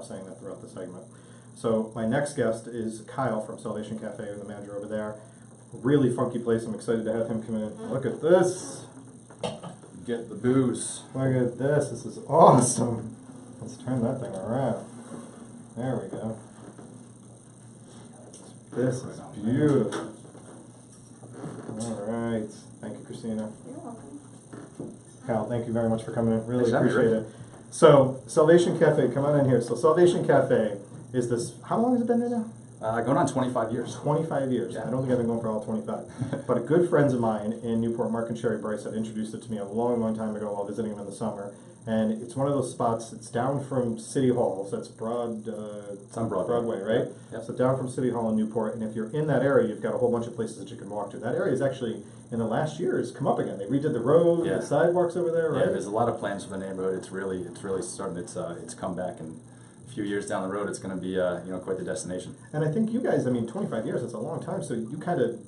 saying that throughout the segment. So my next guest is Kyle from Salvation Cafe, the manager over there. Really funky place. I'm excited to have him come in. Look at this. Get the booze. Look at this. This is awesome. Let's turn that thing around. There we go. This is beautiful. All right. Thank you, Christina. You're welcome. Kyle, thank you very much for coming in. Really Thanks, appreciate it. So, Salvation Cafe, come on in here. So, Salvation Cafe is this, how long has it been there now? Going on 25 years. 25 years. Yeah. I don't think I've been going for all 25. But good friends of mine in Newport, Mark and Sherry Bryce, had introduced it to me a long, long time ago while visiting them in the summer. And it's one of those spots, it's down from City Hall, so it's It's on Broadway. right? Yep. So down from City Hall in Newport, and if you're in that area, you've got a whole bunch of places that you can walk to. That area is actually, in the last year, has come up again. They redid the road, Yeah. the sidewalks over there, right? Yeah, there's a lot of plans for the neighborhood. It's really starting its comeback, and a few years down the road, it's going to be quite the destination. And I think you guys, 25 years, that's a long time, so you kind of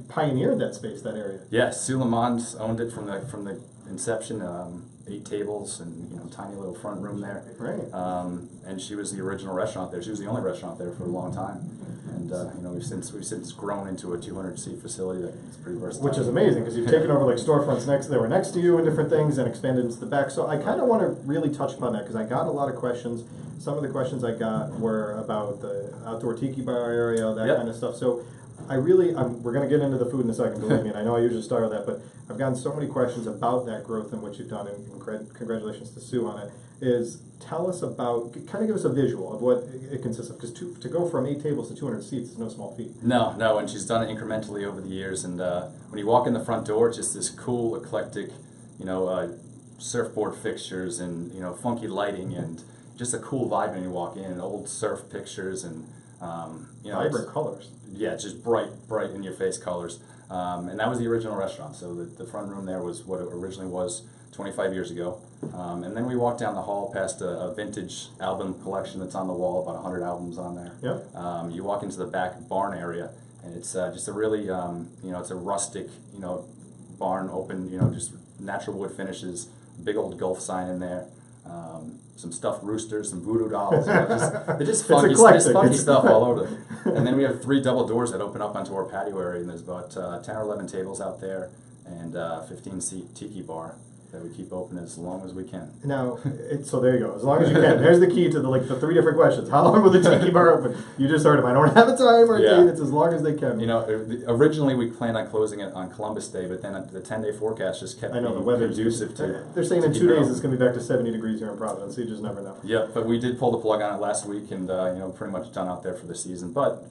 pioneered that space, that area. Yeah, Sue Lamont owned it from the inception. 8 tables and tiny little front room there. Right. And she was the original restaurant there. She was the only restaurant there for a long time. And we've since grown into a 200-seat facility that's pretty versatile. Which is amazing because you've taken over like storefronts that were next to you and different things and expanded into the back. So I kind of want to really touch upon that because I got a lot of questions. Some of the questions I got were about the outdoor tiki bar area, that kind of stuff. So we're going to get into the food in a second, believe me, and I know I usually start with that, but I've gotten so many questions about that growth and what you've done, and congratulations to Sue on it. Tell us about, kind of give us a visual of what it consists of, because to go from 8 tables to 200 seats is no small feat. No, and she's done it incrementally over the years, and when you walk in the front door, it's just this cool, eclectic, surfboard fixtures and, funky lighting and just a cool vibe when you walk in, and old surf pictures and, vibrant colors. Yeah, just bright in your face colors. And that was the original restaurant. So the front room there was what it originally was 25 years ago. And then we walked down the hall past a vintage album collection that's on the wall, about 100 albums on there. Yep. You walk into the back barn area, and it's just a really, it's a rustic, barn, open, just natural wood finishes, big old Gulf sign in there. Some stuffed roosters, some voodoo dolls. They're just funky stuff all over. And then we have 3 double doors that open up onto our patio area, and there's about 10 or 11 tables out there, and 15-seat tiki bar that we keep open as long as we can. Now, so there you go. As long as you can. There's the key to the 3 different questions. How long will the tiki bar open? You just heard them. I don't have a time or a date. It's as long as they can. Originally we planned on closing it on Columbus Day, but then the 10-day forecast just kept being conducive to. They're saying in 2 days it's going to be back to 70 degrees here in Providence. So you just never know. Yeah, but we did pull the plug on it last week, and pretty much done out there for the season. But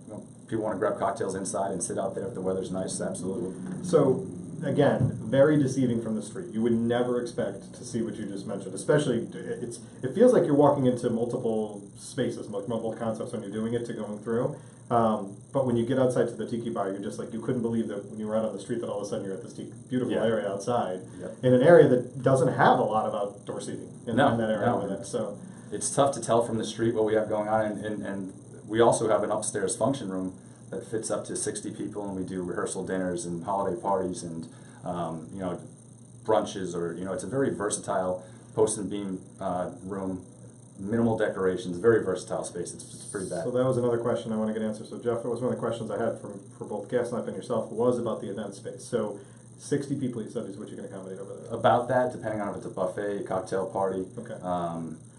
people want to grab cocktails inside and sit out there if the weather's nice. Absolutely. So. Again, very deceiving from the street. You would never expect to see what you just mentioned. Especially, it feels like you're walking into multiple spaces, like multiple concepts when you're doing it to going through. But when you get outside to the tiki bar, you're just like, you couldn't believe that when you were out on the street that all of a sudden you're at this beautiful area outside in an area that doesn't have a lot of outdoor seating in that area with it. So it's tough to tell from the street what we have going on, and we also have an upstairs function room that fits up to 60 people, and we do rehearsal dinners and holiday parties and brunches, or it's a very versatile post and beam room, minimal decorations, very versatile space. It's pretty bad. So that was another question I want to get answered. So Jeff, that was one of the questions I had for both Gaslamp and yourself was about the event space. So 60 people, you said, is what you can accommodate over there? About that, depending on if it's a buffet, a cocktail party. Okay.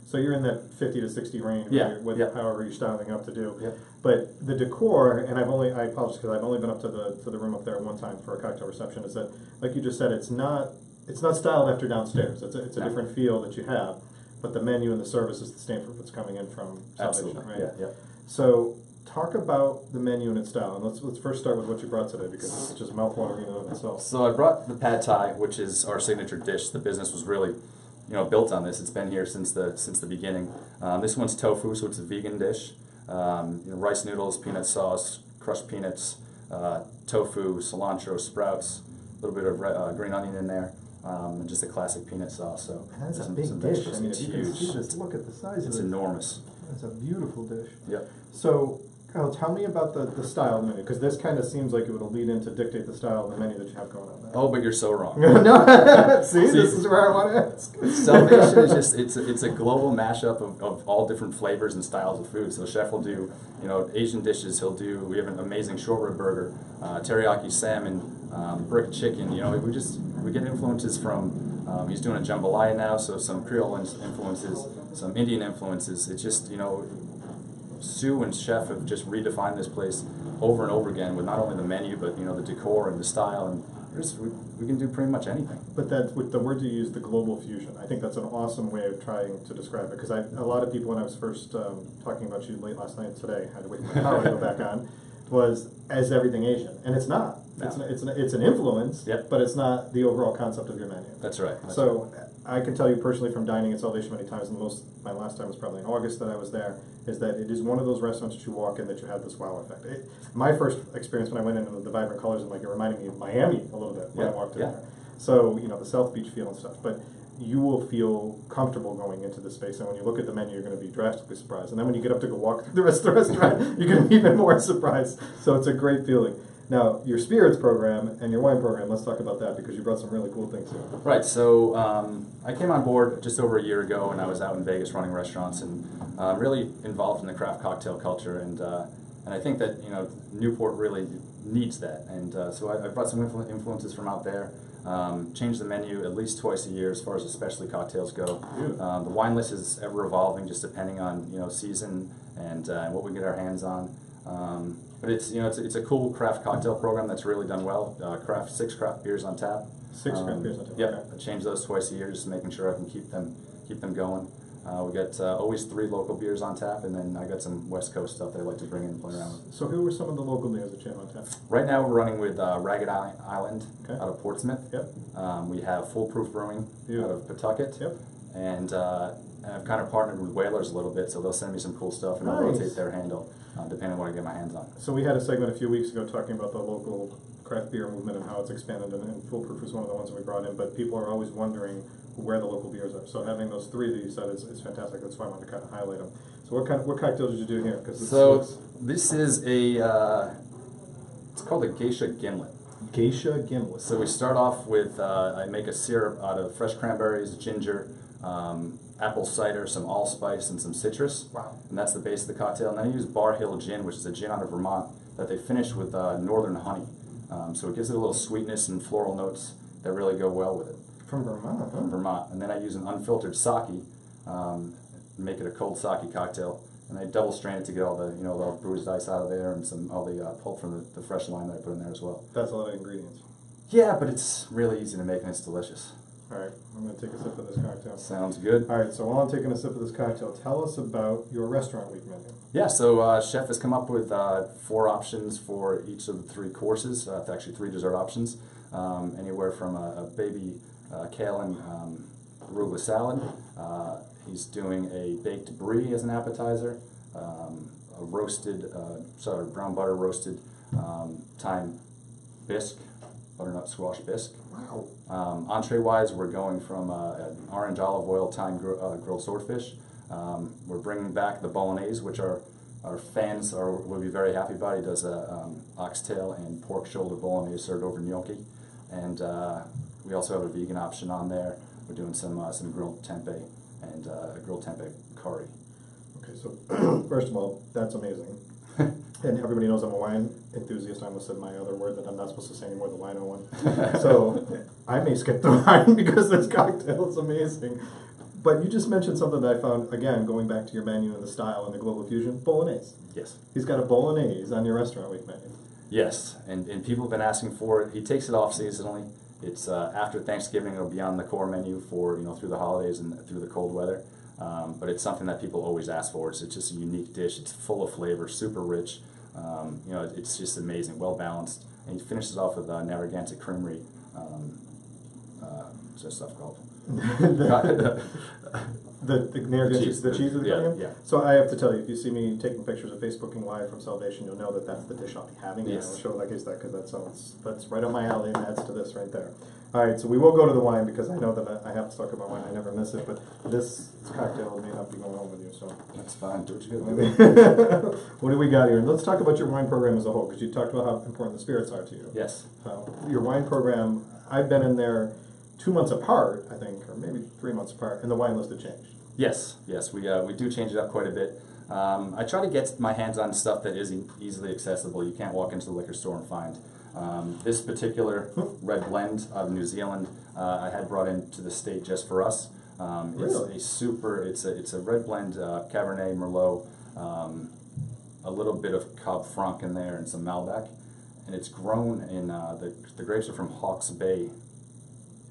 So you're in that 50 to 60 range, with however you're styling up to do. Yeah. But the decor, and I apologize because I've only been up to the room up there one time for a cocktail reception. Is that, like you just said, it's not styled after downstairs. It's a different feel that you have, but the menu and the service is the same for what's coming in from Salvation, right? Yeah. So talk about the menu and its style, and let's first start with what you brought today because it's just mouthwatering in and of itself. So I brought the pad thai, which is our signature dish. The business was really built on this. It's been here since the beginning. This one's tofu, so it's a vegan dish. Rice noodles, peanut sauce, crushed peanuts, tofu, cilantro, sprouts, a little bit of green onion in there, and just a classic peanut sauce. So and that's a big dish. I mean, if you can see this, look at the size of it. It's enormous. It's a beautiful dish. Yep. So Kyle, tell me about the style of the menu, because this kind of seems like it would lead in to dictate the style of the menu that you have going on there. Oh, but you're so wrong. No, see, this is where I want to ask. Salvation is just, it's a global mashup of all different flavors and styles of food. So chef will do, Asian dishes. We have an amazing short rib burger, teriyaki salmon, brick chicken. We get influences from, he's doing a jambalaya now, so some Creole influences, some Indian influences. It's just, Sue and chef have just redefined this place over and over again with not only the menu, but the decor and the style, and we can do pretty much anything. But that, with the word you use, the global fusion, I think that's an awesome way of trying to describe it. Because a lot of people, when I was first talking about you late last night, today, I had to wait for my power to go back on, was as everything Asian, and it's not. No. It's an influence, Yep. But it's not the overall concept of your menu. That's right. So I can tell you personally from dining at Salvation many times, and my last time was probably in August that I was there, is that it is one of those restaurants that you walk in that you have this wow effect. My first experience when I went into the vibrant colors, and it reminded me of Miami a little bit when I walked in there. So, the South Beach feel and stuff. But you will feel comfortable going into the space, and when you look at the menu, you're going to be drastically surprised. And then when you get up to go walk through the rest of the restaurant, you're going to be even more surprised. So it's a great feeling. Now, your spirits program and your wine program, let's talk about that, because you brought some really cool things here. Right, so I came on board just over a year ago, and I was out in Vegas running restaurants and really involved in the craft cocktail culture, and I think that Newport really needs that, and so I brought some influences from out there. Change the menu at least twice a year as far as the specialty cocktails go. The wine list is ever evolving, just depending on season and what we get our hands on. But it's a cool craft cocktail program that's really done well. 6 craft beers on tap. 6 craft beers on tap. Yep. Okay. I change those twice a year, just making sure I can keep them going. We got always 3 local beers on tap, and then I got some West Coast stuff that I like to bring in and play around with. So who were some of the local beers that you have on tap? Right now we're running with Ragged Island out of Portsmouth. Yep. We have Foolproof Brewing out of Pawtucket. Yep. And I've kind of partnered with Whalers a little bit, so they'll send me some cool stuff, and I'll rotate their handle depending on what I get my hands on. So we had a segment a few weeks ago talking about the local craft beer movement and how it's expanded, and Foolproof was one of the ones that we brought in, but people are always wondering where the local beers are. So having those 3 that you said is fantastic. That's why I wanted to kind of highlight them. So what cocktails did you do here? This is it's called a geisha gimlet. Geisha gimlet. So we start off with, I make a syrup out of fresh cranberries, ginger, apple cider, some allspice, and some citrus. Wow. And that's the base of the cocktail. And then I use Bar Hill Gin, which is a gin out of Vermont that they finish with northern honey. So it gives it a little sweetness and floral notes that really go well with it. From Vermont, huh? From Vermont. And then I use an unfiltered sake, make it a cold sake cocktail. And I double strain it to get all the the bruised ice out of there, and all the pulp from the fresh lime that I put in there as well. That's a lot of ingredients. Yeah, but it's really easy to make, and it's delicious. All right, I'm going to take a sip of this cocktail. Sounds good. All right, so while I'm taking a sip of this cocktail, tell us about your restaurant week menu. Yeah, so chef has come up with 4 options for each of the 3 courses. Actually, 3 dessert options, anywhere from a baby kale and arugula salad. He's doing a baked brie as an appetizer, a roasted, brown butter roasted thyme bisque, butternut squash bisque. Wow. Entree-wise, we're going from an orange olive oil thyme grilled swordfish. We're bringing back the bolognese, which our fans will be very happy about. He does a oxtail and pork shoulder bolognese served over gnocchi, and we also have a vegan option on there. We're doing some grilled tempeh and a grilled tempeh curry. Okay, so first of all, that's amazing. And everybody knows I'm a wine enthusiast. I almost said my other word that I'm not supposed to say anymore, the wino one. So I may skip the wine because this cocktail is amazing. But you just mentioned something that I found, again, going back to your menu and the style and the global fusion, bolognese. Yes. He's got a bolognese on your restaurant week menu. Yes, and people have been asking for it. He takes it off seasonally. It's after Thanksgiving. It'll be on the core menu for through the holidays and through the cold weather. But it's something that people always ask for. It's just a unique dish. It's full of flavor, super rich. It's just amazing, well balanced. And he finishes off with Narragansett Creamery. What's that stuff called? The near the cheese of the yeah, Cunningham? yeah. So I have to tell you, if you see me taking pictures of Facebooking Live from Salvation, you'll know that that's the dish I'll be having. Yes. And I'll show like is that because that's right up my alley and adds to this right there. All right, so we will go to the wine because I know that I have to talk about wine. I never miss it, but this cocktail may not be going home with you. So That's fine. Do what you gotta do. what do we got here? Let's talk about your wine program as a whole because you talked about how important the spirits are to you. Yes. Your wine program, I've been in there 2 months apart, I think, or maybe 3 months apart, and the wine list had changed. Yes, we do change it up quite a bit. I try to get my hands on stuff that is easily accessible. You can't walk into the liquor store and find. This particular red blend of New Zealand, I had brought into the state just for us. Really? It's a red blend, Cabernet Merlot, a little bit of Cab Franc in there, and some Malbec, and it's grown in the grapes are from Hawke's Bay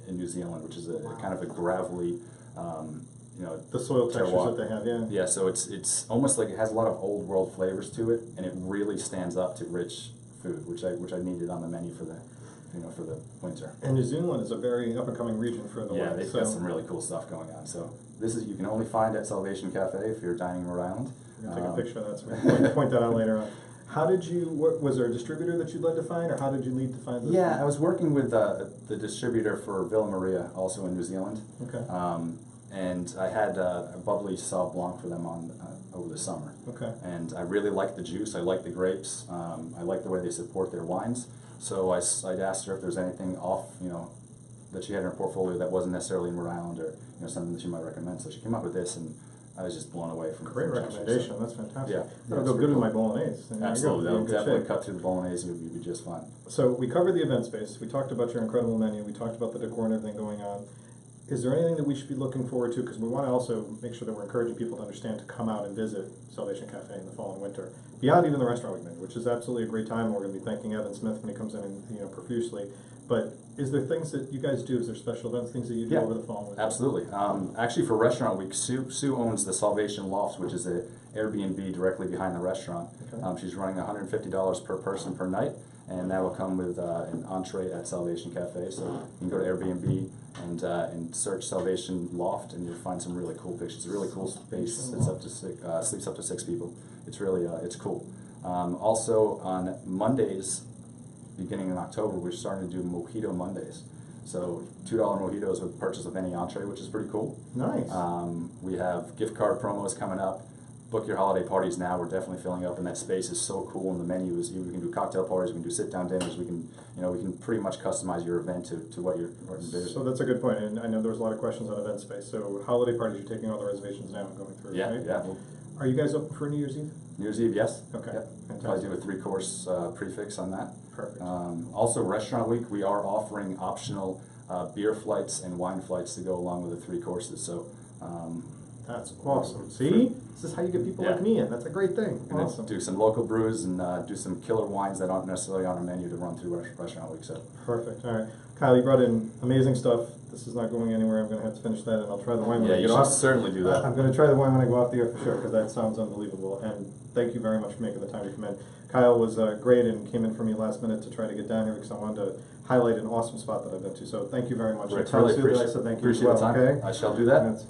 in New Zealand, which is a kind of a gravelly. The soil textures terroir. that they have, yeah. Yeah, so it's almost like it has a lot of old world flavors to it, and it really stands up to rich food, which I needed on the menu for the winter. And New Zealand is a very up and coming region for the Yeah, wine. they've got some really cool stuff going on. So you can only find at Salvation Cafe if you're dining in Rhode Island. I'm gonna take a picture of that, so we can point that out later on. How did you? Was there a distributor that you led to find, or how did you lead to find this? Yeah, I was working with the distributor for Villa Maria, also in New Zealand. Okay. And I had a bubbly Sauv Blanc for them on over the summer. Okay. And I really liked the juice. I liked the grapes. I liked the way they support their wines. So I'd asked her if there's anything off, that she had in her portfolio that wasn't necessarily in Rhode Island, or something that she might recommend. So she came up with this, and I was just blown away from Great from recommendation. so. That's fantastic. Yeah, That'll it's go good pretty with my cool. bolognese. And you're Absolutely, good. You're that'll in good definitely shape. cut through the bolognese. You'll be just fine. So we covered the event space. We talked about your incredible menu. We talked about the decor and everything going on. Is there anything that we should be looking forward to? Because we want to also make sure that we're encouraging people to understand to come out and visit Salvation Cafe in the fall and winter, beyond even the restaurant week menu, which is absolutely a great time. We're going to be thanking Evan Smith when he comes in and profusely. But is there things that you guys do? Is there special events, things that you do over the fall and winter? Absolutely. Actually, for Restaurant Week, Sue owns the Salvation Loft, which is a Airbnb directly behind the restaurant. Okay. She's running $150 per person per night, and that will come with an entree at Salvation Cafe. So you can go to Airbnb and search Salvation Loft, and you'll find some really cool pictures. It's a really cool space. It's up to sleeps up to 6 people. It's really it's cool. Also on Mondays, beginning in October, we're starting to do Mojito Mondays. So $2 mojitos with purchase of any entree, which is pretty cool. Nice. We have gift card promos coming up. Book your holiday parties now. We're definitely filling up, and that space is so cool. And the menu is we can do cocktail parties, we can do sit-down dinners. We can pretty much customize your event to what you're envisioning. So that's a good point, and I know there was a lot of questions on event space. So holiday parties, you're taking all the reservations now and going through. Yeah, right? yeah. Are you guys open for New Year's Eve? New Year's Eve, yes. Okay. Yep. Fantastic. Probably do a 3-course prefix on that. Perfect. Also, Restaurant Week, we are offering optional beer flights and wine flights to go along with the 3 courses. So. That's awesome. See? This is how you get people like me in. That's a great thing. We're Awesome. do some local brews and do some killer wines that aren't necessarily on our menu to run through Restaurant Week. So. Perfect. All right. Kyle, you brought in amazing stuff. This is not going anywhere. I'm going to have to finish that, and I'll try the wine when I Yeah, get you off. should certainly do that. I'm going to try the wine when I go off the air for sure, because that sounds unbelievable. And thank you very much for making the time to come in. Kyle was great and came in for me last minute to try to get down here because I wanted to highlight an awesome spot that I've been to. So thank you very much. Rick, Tell really Sue that I appreciate, said thank you as appreciate well, the time. okay? I shall do that. That's